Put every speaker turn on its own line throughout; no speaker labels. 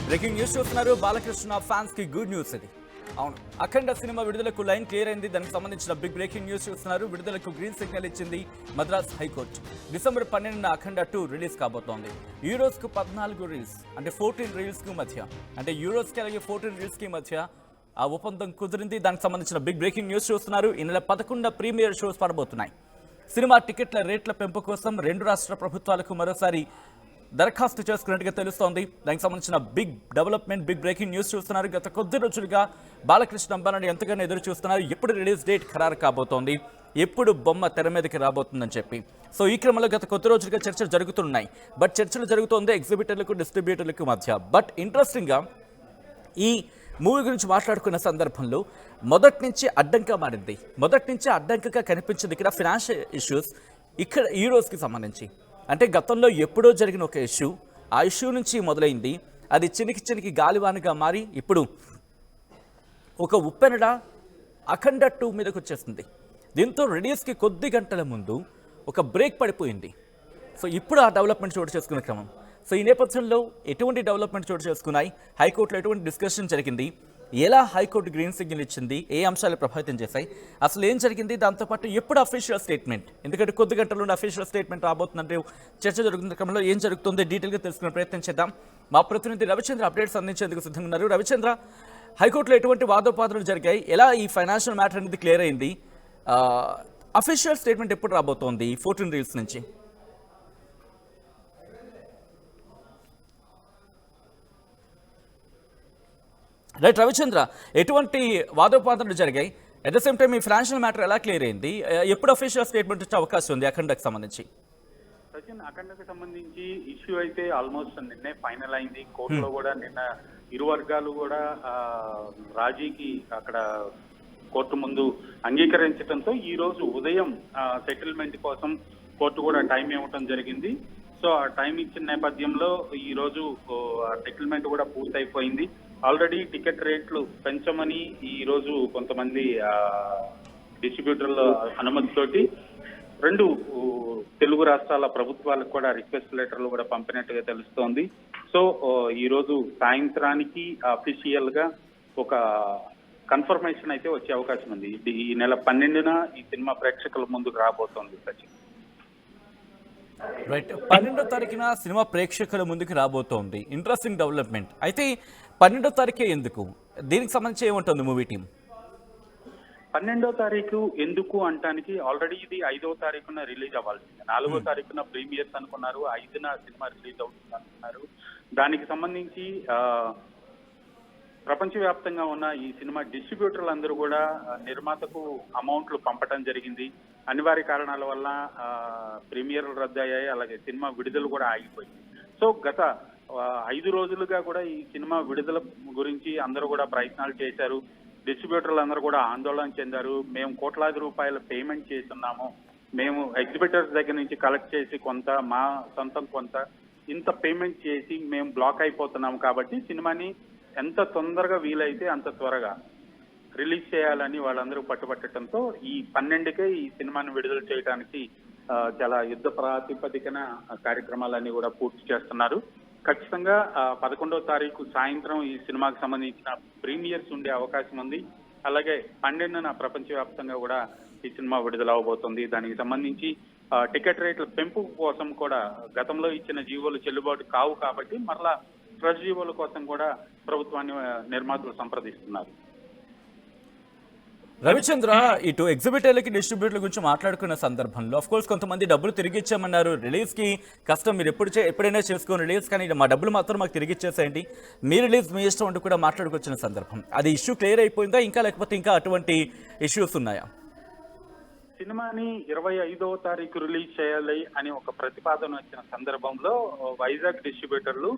Breaking news చూస్తున్నారు. Balakrishna fans కి good news ఇది. అవును, అఖండ సినిమా విడుదలకు లైన్ క్లియర్ అయింది. దానికి సంబంధించిన బిగ్ బ్రేకింగ్ న్యూస్ చూస్తున్నారు. విడుదలకు గ్రీన్ సిగ్నల్ ఇచ్చింది మద్రాస్ హైకోర్టు. డిసెంబర్ 12న అఖండ 2 రిలీజ్ కాబోతోంది. యూరోస్ కు 14 రీల్స్ అంటే 14 రీల్స్ కు మధ్య అంటే యూరోస్ కి అలాగే 14 రీల్స్ కి మధ్య ఆ ఒప్పందం కుదిరింది. దానికి సంబంధించిన బిగ్ బ్రేకింగ్ న్యూస్ చూస్తున్నారు. ఈ నెల 11న ప్రీమియర్ షోస్ పడబోతున్నాయి. సినిమా టికెట్ల రేట్ల పెంపు కోసం 2 రాష్ట్ర ప్రభుత్వాలకు మరోసారి దరఖాస్తు చేసుకున్నట్టుగా తెలుస్తోంది. దానికి సంబంధించిన big development, big breaking news చూస్తున్నారు. గత కొద్ది రోజులుగా బాలకృష్ణ అంబాలని ఎంతగానో ఎదురు చూస్తున్నారు. ఎప్పుడు రిలీజ్ డేట్ ఖరారు కాబోతోంది, ఎప్పుడు బొమ్మ తెర మీదకి రాబోతుందని చెప్పి. సో ఈ క్రమంలో గత కొద్ది రోజులుగా చర్చలు జరుగుతున్నాయి. బట్ చర్చలు జరుగుతోంది ఎగ్జిబిటర్లకు, డిస్ట్రిబ్యూటర్లకు మధ్య. బట్ ఇంట్రెస్టింగ్గా ఈ మూవీ గురించి మాట్లాడుకున్న సందర్భంలో మొదటి నుంచి అడ్డంగా మారింది. మొదటి నుంచి అడ్డంకగా కనిపించింది ఇక్కడ ఫినాన్షియల్ ఇష్యూస్. ఇక్కడ హీరోస్కి సంబంధించి అంటే గతంలో ఎప్పుడో జరిగిన ఒక ఇష్యూ, ఆ ఇష్యూ నుంచి మొదలైంది. అది చినికి గాలివానగా మారి ఇప్పుడు ఒక ఉప్పెనడ అఖండ 2 మీదకి వచ్చేస్తుంది. దీంతో రిలీజ్కి కొద్ది గంటల ముందు ఒక బ్రేక్ పడిపోయింది. సో ఇప్పుడు ఆ డెవలప్మెంట్ చోటు చేసుకునే క్రమం. సో ఈ నేపథ్యంలో ఎటువంటి డెవలప్మెంట్ చోటు చేసుకున్నాయి, హైకోర్టులో ఎటువంటి డిస్కషన్ జరిగింది, ఎలా హైకోర్టు గ్రీన్ సిగ్నల్ ఇచ్చింది, ఏ అంశాలు ప్రభావితం చేశాయి, అసలు ఏం జరిగింది, దాంతోపాటు ఎప్పుడు అఫీషియల్ స్టేట్మెంట్, ఎందుకంటే కొద్ది గంటల్లో అఫీషియల్ స్టేట్మెంట్ రాబోతుందంటే చర్చ జరుగుతున్న క్రమంలో ఏం జరుగుతుందో డీటెయిల్గా తెలుసుకునే ప్రయత్నం చేద్దాం. మా ప్రతినిధి రవిచంద్ర అప్డేట్స్ అందించేందుకు సిద్ధంగా ఉన్నారు. రవిచంద్ర, హైకోర్టులో ఎటువంటి వాదోపాదనలు జరిగాయి, ఎలా ఈ ఫైనాన్షియల్ మ్యాటర్ అనేది క్లియర్ అయింది, అఫీషియల్ స్టేట్మెంట్ ఎప్పుడు రాబోతోంది 14 రీల్స్ నుంచి? రైట్ రవిచంద్ర, ఎటువంటి వాదోపాదనలు జరిగాయి, అట్ ద సేమ్ టైం ఈ ఫైనాన్షియల్ మ్యాటర్ ఎలా క్లియర్ అయింది, ఎప్పుడు అఫీషియల్ స్టేట్మెంట్ వచ్చే అవకాశం ఉంది అఖండకు సంబంధించి?
సచిన్, అఖండకు సంబంధించి ఇష్యూ అయితే ఆల్మోస్ట్ నిన్నే ఫైనల్ అయింది. కోర్టులో కూడా నిన్న ఇరు వర్గాలు కూడా రాజీకి అక్కడ కోర్టు ముందు అంగీకరించడంతో ఈ రోజు ఉదయం సెటిల్మెంట్ కోసం కోర్టు కూడా టైం ఇవ్వటం జరిగింది. సో ఆ టైం ఇచ్చిన నేపథ్యంలో ఈ రోజు సెటిల్మెంట్ కూడా పూర్తయిపోయింది. ఆల్రెడీ టికెట్ రేట్లు పెంచమని ఈ రోజు కొంతమంది డిస్ట్రిబ్యూటర్ల అనుమతితోటి 2 తెలుగు రాష్ట్రాల ప్రభుత్వాలకు కూడా రిక్వెస్ట్ లెటర్లు కూడా పంపినట్టుగా తెలుస్తోంది. సో ఈ రోజు సాయంత్రానికి అఫీషియల్ గా ఒక కన్ఫర్మేషన్ అయితే వచ్చే అవకాశం ఉంది. ఈ నెల 12న ఈ సినిమా ప్రేక్షకుల ముందుకు రాబోతోంది సచిన్.
రైట్, 12వ తారీఖున సినిమా ప్రేక్షకుల ముందుకు రాబోతోంది. Interesting development. అయితే 12వ తారీఖే ఎందుకు, దీనికి సంబంధించి ఏముంటుంది మూవీ టీం?
12వ తారీఖు ఎందుకు అంటానికి ఆల్రెడీ ఇది 5వ తారీఖున రిలీజ్ అవ్వాల్సింది. 4వ తారీఖున ప్రీమియర్స్ అనుకున్నారు, 5న సినిమా రిలీజ్ అవుతుంది అనుకున్నారు. దానికి సంబంధించి ప్రపంచవ్యాప్తంగా ఉన్న ఈ సినిమా డిస్ట్రిబ్యూటర్లు అందరూ కూడా నిర్మాతకు అమౌంట్లు పంపటం జరిగింది. అనివార్య కారణాల వల్ల ప్రీమియర్లు రద్దయ్యాయి, అలాగే సినిమా విడుదల కూడా ఆగిపోయింది. సో గత 5 రోజులుగా కూడా ఈ సినిమా విడుదల గురించి అందరూ కూడా ప్రయత్నాలు చేశారు. డిస్ట్రిబ్యూటర్లు అందరూ కూడా ఆందోళన చెందారు. మేము కోట్లాది రూపాయల పేమెంట్ చేస్తున్నాము, మేము ఎగ్జిబిటర్స్ దగ్గర నుంచి కలెక్ట్ చేసి కొంత, మా సొంతం కొంత, ఇంత పేమెంట్ చేసి మేము బ్లాక్ అయిపోతున్నాము. కాబట్టి సినిమాని ఎంత తొందరగా వీలైతే అంత త్వరగా రిలీజ్ చేయాలని వాళ్ళందరూ పట్టుబట్టడంతో ఈ 12కే ఈ సినిమాని విడుదల చేయడానికి చాలా యుద్ధ ప్రాతిపదికన కార్యక్రమాలన్నీ కూడా పూర్తి చేస్తున్నారు. ఖచ్చితంగా 11వ తారీఖు సాయంత్రం ఈ సినిమాకి సంబంధించిన ప్రీమియర్స్ ఉండే అవకాశం ఉంది. అలాగే 12న ప్రపంచవ్యాప్తంగా కూడా ఈ సినిమా విడుదల అవబోతుంది. దానికి సంబంధించి టికెట్ రేట్ల పెంపు కోసం కూడా గతంలో ఇచ్చిన జీవోలు చెల్లుబాటు కావు కాబట్టి మరలా ఫ్రెష్ జీవోల కోసం కూడా ప్రభుత్వాన్ని నిర్మాతలు సంప్రదిస్తున్నారు.
రవిచంద్ర, ఇటు ఎగ్జిబిటర్లకి, డిస్ట్రిబ్యూటర్ల గురించి మాట్లాడుకున్న సందర్భంలో ఆఫ్ కోర్స్ కొంతమంది డబ్బులు తిరిగి ఇచ్చామన్నారు. రిలీజ్కి కష్టం, మీరు ఎప్పుడైనా చేసుకోని రిలీజ్, కానీ మా డబ్బులు మాత్రం మాకు తిరిగి ఇచ్చేసేయండి, మీ రిలీజ్ మీ ఇష్టం అంటూ కూడా మాట్లాడుకొచ్చిన సందర్భం, అది ఇష్యూ క్లియర్ అయిపోయిందా ఇంకా, లేకపోతే ఇంకా అటువంటి ఇష్యూస్ ఉన్నాయా?
సినిమాని 25వ తారీఖు రిలీజ్ చేయాలి అని ఒక ప్రతిపాదన వచ్చిన సందర్భంలో వైజాగ్ డిస్ట్రిబ్యూటర్లు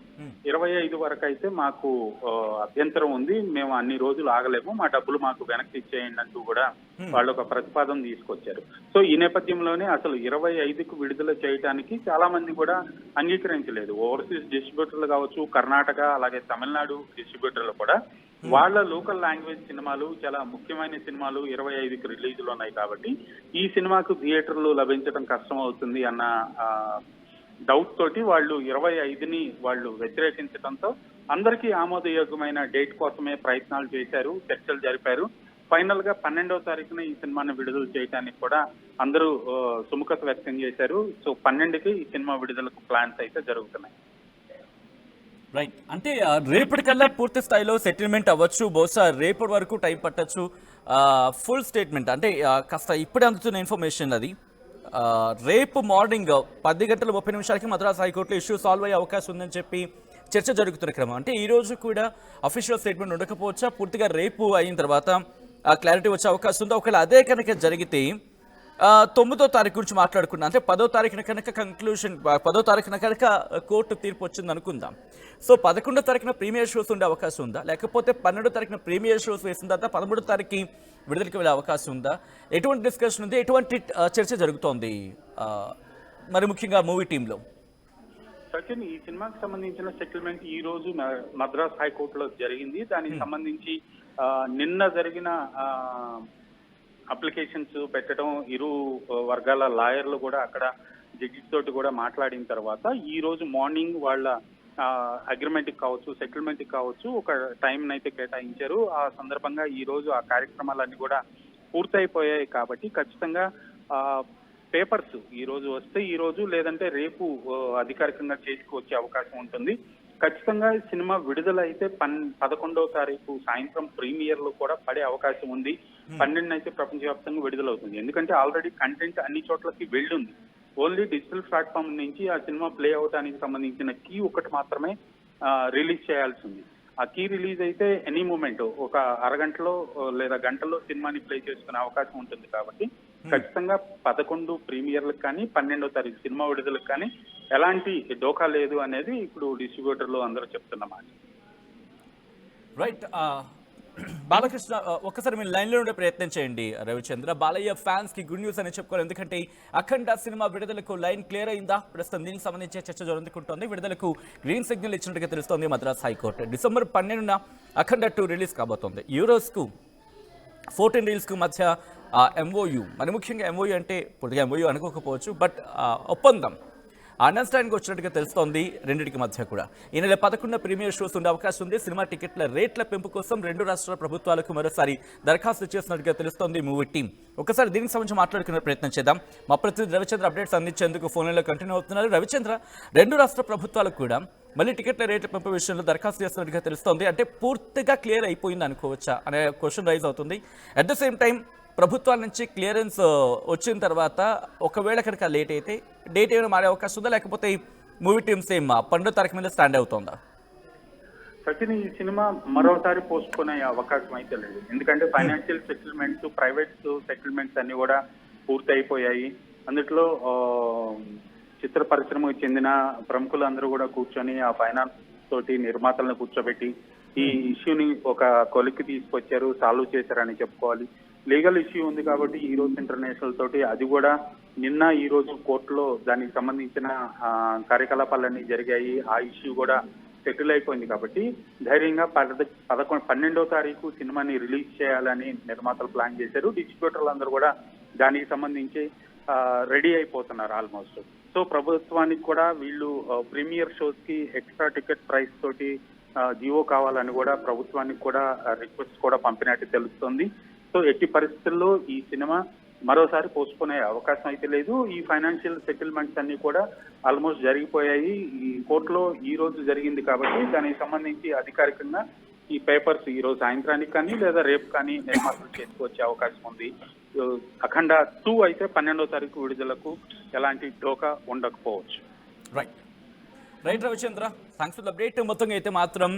25 వరకు అయితే మాకు అభ్యంతరం ఉంది, మేము అన్ని రోజులు ఆగలేము, మా డబ్బులు మాకు వెనక్కి ఇచ్చేయండి అంటూ కూడా వాళ్ళు ఒక ప్రతిపాదన తీసుకొచ్చారు. సో ఈ నేపథ్యంలోనే అసలు 25కు విడుదల చేయడానికి చాలా మంది కూడా అంగీకరించలేదు. ఓవర్సీస్ డిస్ట్రిబ్యూటర్లు కావచ్చు, కర్ణాటక అలాగే తమిళనాడు డిస్ట్రిబ్యూటర్లు కూడా వాళ్ళ లోకల్ లాంగ్వేజ్ సినిమాలు, చాలా ముఖ్యమైన సినిమాలు 25కి రిలీజులు ఉన్నాయి కాబట్టి ఈ సినిమాకు థియేటర్లు లభించడం కష్టం అవుతుంది అన్న డౌట్ తోటి వాళ్ళు 25ని వాళ్ళు వ్యతిరేకించడంతో అందరికీ ఆమోదయోగ్యమైన డేట్ కోసమే ప్రయత్నాలు చేశారు, చర్చలు జరిపారు. ఫైనల్ గా 12వ తారీఖున ఈ సినిమాని విడుదల చేయడానికి కూడా అందరూ సుముఖత వ్యక్తం చేశారు. సో 12కి ఈ సినిమా విడుదలకు ప్లాన్స్ అయితే జరుగుతున్నాయి.
రైట్, అంటే రేపటికల్లా పూర్తి స్థాయిలో సెటిల్మెంట్ అవ్వచ్చు, బహుశా రేపటి వరకు టైం పట్టచ్చు. ఫుల్ స్టేట్మెంట్ అంటే కాస్త ఇప్పుడే అందుతున్న ఇన్ఫర్మేషన్ అది. రేపు మార్నింగ్ 10:30 మద్రాస్ హైకోర్టులో ఇష్యూ సాల్వ్ అయ్యే అవకాశం ఉందని చెప్పి చర్చ జరుగుతున్న క్రమం. అంటే ఈ రోజు కూడా అఫీషియల్ స్టేట్మెంట్ ఉండకపోవచ్చా, పూర్తిగా రేపు అయిన తర్వాత క్లారిటీ వచ్చే అవకాశం ఉందో? ఒకవేళ అదే కనుక జరిగితే 9వ తారీఖు గురించి మాట్లాడుకున్నాం. అంటే 10వ తారీఖున కనుక కంక్లూషన్, 10వ తారీఖున కనుక కోర్టు తీర్పు వచ్చింది అనుకుందాం. సో 11వ తారీఖున ప్రీమియర్ షోస్ ఉండే అవకాశం ఉందా, లేకపోతే 12వ తారీఖున ప్రీమియర్ షోస్ వేసిన తర్వాత 13వ తారీఖుకి విడుదలకి వెళ్ళే అవకాశం ఉందా? ఎటువంటి డిస్కషన్ ఉంది, ఎటువంటి చర్చ జరుగుతోంది మరి ముఖ్యంగా మూవీ టీంలో?
సచిన్, ఈ సినిమాకి సంబంధించిన సెటిల్మెంట్ ఈ రోజు మద్రాస్ హైకోర్టులో జరిగింది. దానికి సంబంధించి నిన్న జరిగిన అప్లికేషన్స్ పెట్టడం, ఇరు వర్గాల లాయర్లు కూడా అక్కడ జడ్జి తోటి కూడా మాట్లాడిన తర్వాత ఈ రోజు మార్నింగ్ వాళ్ళ అగ్రిమెంట్ కావచ్చు, సెటిల్మెంట్ కావచ్చు, ఒక టైం అయితే కేటాయించారు. ఆ సందర్భంగా ఈ రోజు ఆ కార్యక్రమాలన్నీ కూడా పూర్తయిపోయాయి. కాబట్టి ఖచ్చితంగా పేపర్స్ ఈ రోజు వస్తే ఈ రోజు, లేదంటే రేపు అధికారికంగా చేతికి వచ్చే అవకాశం ఉంటుంది. ఖచ్చితంగా సినిమా విడుదల అయితే 11వ తారీఖు సాయంత్రం ప్రీమియర్లు కూడా పడే అవకాశం ఉంది. 12 అయితే ప్రపంచవ్యాప్తంగా విడుదలవుతుంది. ఎందుకంటే ఆల్రెడీ కంటెంట్ అన్ని చోట్లకి వెళ్ళింది. ఓన్లీ డిజిటల్ ప్లాట్ఫామ్ నుంచి ఆ సినిమా ప్లే అవడానికి సంబంధించిన కీ ఒకటి మాత్రమే రిలీజ్ చేయాల్సి ఉంది. ఆ కీ రిలీజ్ అయితే ఎనీ మూమెంట్ ఒక అరగంటలో లేదా గంటలో సినిమాని ప్లే చేసుకునే అవకాశం ఉంటుంది. కాబట్టి ఖచ్చితంగా 11 ప్రీమియర్లకు కానీ 12వ తారీఖు సినిమా విడుదలకు కానీ ఎలాంటి డోకా లేదు అనేది ఇప్పుడు డిస్ట్రిబ్యూటర్లు అందరూ చెప్తున్నమాట.
రైట్, బాలకృష్ణ ఒక్కసారి మీరు లైన్లో ఉండే ప్రయత్నం చేయండి. రవిచంద్ర, బాలయ్య ఫ్యాన్స్ కి గుడ్ న్యూస్ అని చెప్పుకోవాలి. ఎందుకంటే అఖండ సినిమా విడుదలకు లైన్ క్లియర్ అయిందా? ప్రస్తుతం దీనికి సంబంధించి చర్చ జరుగుతుంటుంది. విడుదలకు గ్రీన్ సిగ్నల్ ఇచ్చినట్టుగా తెలుస్తోంది మద్రాస్ హైకోర్టు. డిసెంబర్ 12న అఖండ 2 రిలీజ్ కాబోతోంది. యూరోస్కు 14 రీల్స్కు మధ్య ఎంఓయూ, మరి ముఖ్యంగా ఎంఓయూ అంటే పూర్తిగా ఎంఓయూ అనుకోకపోవచ్చు, బట్ ఒప్పందం అండర్స్టాండింగ్ వచ్చినట్టుగా తెలుస్తోంది రెండింటికి మధ్య కూడా. ఈ నెల 11న ప్రీమియర్ షోస్ ఉండే అవకాశం ఉంది. సినిమా టికెట్ల రేట్ల పెంపు కోసం 2 రాష్ట్రాల ప్రభుత్వాలకు మరోసారి దరఖాస్తు చేసినట్టుగా తెలుస్తోంది మూవీ టీం. ఒకసారి దీనికి సంబంధించి మాట్లాడుకునే ప్రయత్నం చేద్దాం. మా ప్రతినిధి రవిచంద్ర అప్డేట్స్ అందించేందుకు ఫోన్లో కంటిన్యూ అవుతున్నారు. రవిచంద్ర, 2 రాష్ట్ర ప్రభుత్వాలకు కూడా మళ్ళీ టికెట్ల రేట్ల పెంపు విషయంలో దరఖాస్తు చేస్తున్నట్టుగా తెలుస్తోంది. అంటే పూర్తిగా క్లియర్ అయిపోయింది అనుకోవచ్చా అనే క్వశ్చన్ రైజ్ అవుతుంది. అట్ ద సేమ్ టైం ప్రభుత్వాల నుంచి క్లియరెన్స్ వచ్చిన తర్వాత ఒకవేళ కనుక లేట్ అయితే డేట్ ఏమైనా మారే అవకాశం ఉందా, లేకపోతే మూవీ టీమ్ సేమ్ 12వ తారీఖు మీద స్టాండ్ అవుతుందా?
సచిన్, ఈ సినిమా మరోసారి పోస్ట్ పోనే అవకాశం అయితే లేదు. ఎందుకంటే ఫైనాన్షియల్ సెటిల్మెంట్స్, ప్రైవేట్ సెటిల్మెంట్స్ అన్ని కూడా పూర్తి అయిపోయాయి. అందులో చిత్ర పరిశ్రమకు చెందిన ప్రముఖులందరూ కూడా కూర్చొని ఆ ఫైనాన్స్ తోటి నిర్మాతలను కూర్చోబెట్టి ఈ ఇష్యూని ఒక కొలిక్కి తీసుకొచ్చారు, సాల్వ్ చేశారని చెప్పుకోవాలి. లీగల్ ఇష్యూ ఉంది కాబట్టి ఈరోజు ఇంటర్నేషనల్ తోటి అది కూడా నిన్న ఈ రోజు కోర్టులో దానికి సంబంధించిన కార్యకలాపాలన్నీ జరిగాయి. ఆ ఇష్యూ కూడా సెటిల్ అయిపోయింది. కాబట్టి ధైర్యంగా 12వ తారీఖు సినిమాని రిలీజ్ చేయాలని నిర్మాతలు ప్లాన్ చేశారు. డిస్ట్రిబ్యూటర్లు అందరూ కూడా దానికి సంబంధించి రెడీ అయిపోతున్నారు ఆల్మోస్ట్. సో ప్రభుత్వానికి కూడా వీళ్ళు ప్రీమియర్ షోస్ కి ఎక్స్ట్రా టికెట్ ప్రైస్ తోటి జీవో కావాలని కూడా ప్రభుత్వానికి కూడా రిక్వెస్ట్ కూడా పంపినట్టు తెలుస్తుంది. సో ఎట్టి పరిస్థితుల్లో ఈ సినిమా మరోసారి పోస్ట్ పోనే అవకాశం అయితే లేదు. ఈ ఫైనాన్షియల్ సెటిల్మెంట్స్ అన్ని కూడా ఆల్మోస్ట్ జరిగిపోయాయి. ఈ కోర్టులో ఈ రోజు జరిగింది కాబట్టి దానికి సంబంధించి అధికారికంగా ఈ పేపర్స్ ఈ రోజు సాయంత్రానికి కానీ లేదా రేపు కానీ నిర్మాతలు చేసుకొచ్చే అవకాశం ఉంది. అఖండ 2 అయితే 12వ తారీఖు విడుదలకు ఎలాంటి డోకా ఉండకపోవచ్చు.
Right Ravichandra, thanks for the update. మొత్తంగా అయితే మాత్రం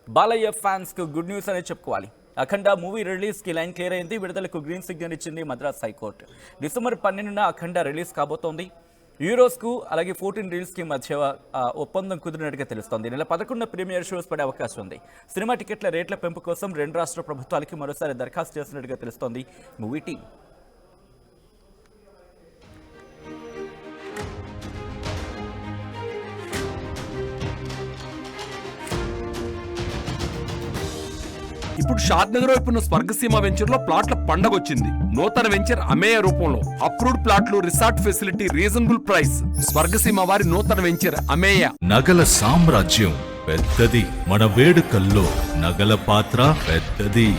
బాలయ్య ఫ్యాన్స్ కు గుడ్ న్యూస్ అనే చెప్పుకోవాలి. అఖండ మూవీ రిలీజ్ కి లైన్ క్లియర్ అయింది. విడుదలకు గ్రీన్ సిగ్నల్ ఇచ్చింది మద్రాస్ హైకోర్టు. డిసెంబర్ 12న అఖండ రిలీజ్ కాబోతోంది. యూరోస్కు అలాగే 14 రీల్స్కి మధ్య ఒప్పందం కుదిరినట్టుగా తెలుస్తోంది. నెల 11న ప్రీమియర్ షోస్ పడే అవకాశం ఉంది. సినిమా టికెట్ల రేట్ల పెంపు కోసం 2 రాష్ట్ర ప్రభుత్వాలకి మరోసారి దరఖాస్తు చేస్తున్నట్టుగా తెలుస్తోంది మూవీ టీం.
ఇప్పుడు షాద్నగర్ వైపు ఉన్న స్వర్గసీమ వెంచర్ లో ప్లాట్ల పండగ వచ్చింది. నూతన వెంచర్ అమేయ రూపంలో అప్రూవ్డ్ ప్లాట్లు, resort facility, reasonable price. Swargaseema వారి నూతన వెంచర్ అమేయ.
నగల సామ్రాజ్యం పెద్దది. మన వేడుకల్లో నగల పాత్ర పెద్దది.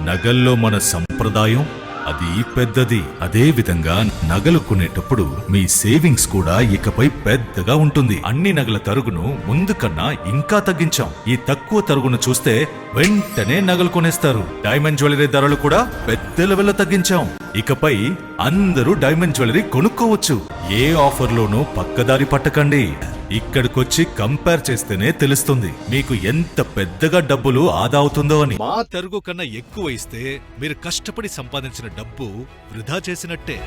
నగల్లో మన సంప్రదాయం అది పెద్దది. అదే విధంగా నగలు కొనేటప్పుడు మీ సేవింగ్స్ కూడా ఇకపై పెద్దగా ఉంటుంది. అన్ని నగల తరుగును ముందు కన్నా ఇంకా తగ్గించాం. ఈ తక్కువ తరుగును చూస్తే వెంటనే నగలు కొనేస్తారు. డైమండ్ జ్యువెలరీ ధరలు కూడా పెద్ద లెవెల్లో తగ్గించాం. ఇకపై అందరూ డైమండ్ జ్యువెలరీ కొనుక్కోవచ్చు. ఏ ఆఫర్లోనూ పక్కదారి పట్టకండి. ఇక్కడికొచ్చి కంపేర్ చేస్తేనే తెలుస్తుంది మీకు ఎంత పెద్దగా డబ్బులు ఆదా అవుతుందో అని.
మా తరుగు కన్నా ఎక్కువ ఇస్తే మీరు కష్టపడి సంపాదించిన డబ్బు వృధా చేసినట్టే.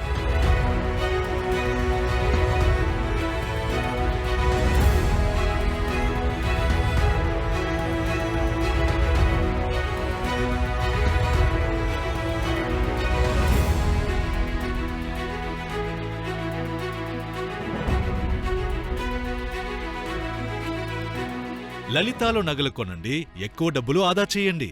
లలితాలో నగలు కొనండి, ఎక్కువ డబ్బులు ఆదా చేయండి.